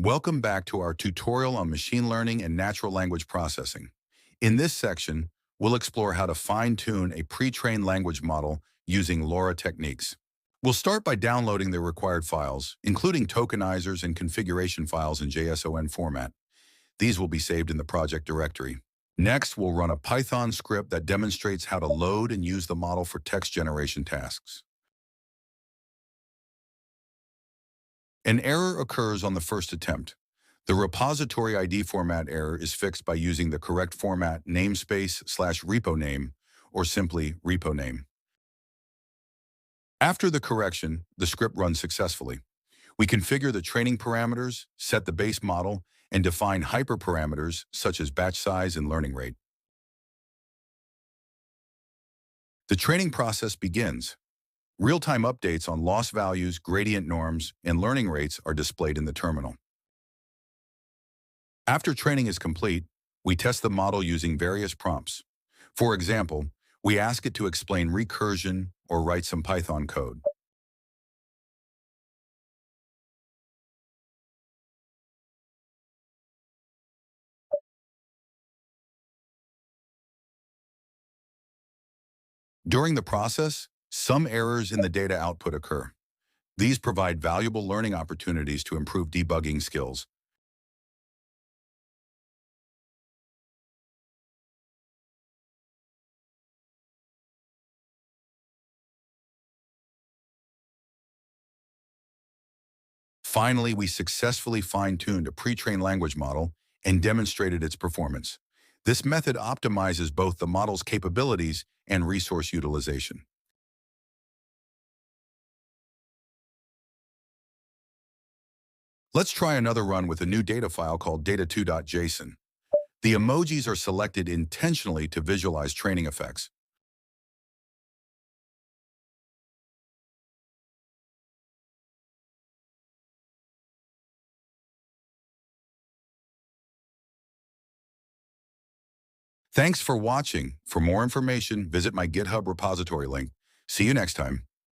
Welcome back to our tutorial on machine learning and natural language processing. In this section, we'll explore how to fine-tune a pre-trained language model using LoRA techniques. We'll start by downloading the required files, including tokenizers and configuration files in JSON format. These will be saved in the project directory. Next, we'll run a Python script that demonstrates how to load and use the model for text generation tasks. An error occurs on the first attempt. The repository ID format error is fixed by using the correct format namespace/repo name, or simply repo name. After the correction, the script runs successfully. We configure the training parameters, set the base model, and define hyperparameters such as batch size and learning rate. The training process begins. Real-time updates on loss values, gradient norms, and learning rates are displayed in the terminal. After training is complete, we test the model using various prompts. For example, we ask it to explain recursion or write some Python code. During the process, some errors in the data output occur. These provide valuable learning opportunities to improve debugging skills. Finally, we successfully fine-tuned a pre-trained language model and demonstrated its performance. This method optimizes both the model's capabilities and resource utilization. Let's try another run with a new data file called data2.json. The emojis are selected intentionally to visualize training effects. Thanks for watching. For more information, visit my GitHub repository link. See you next time.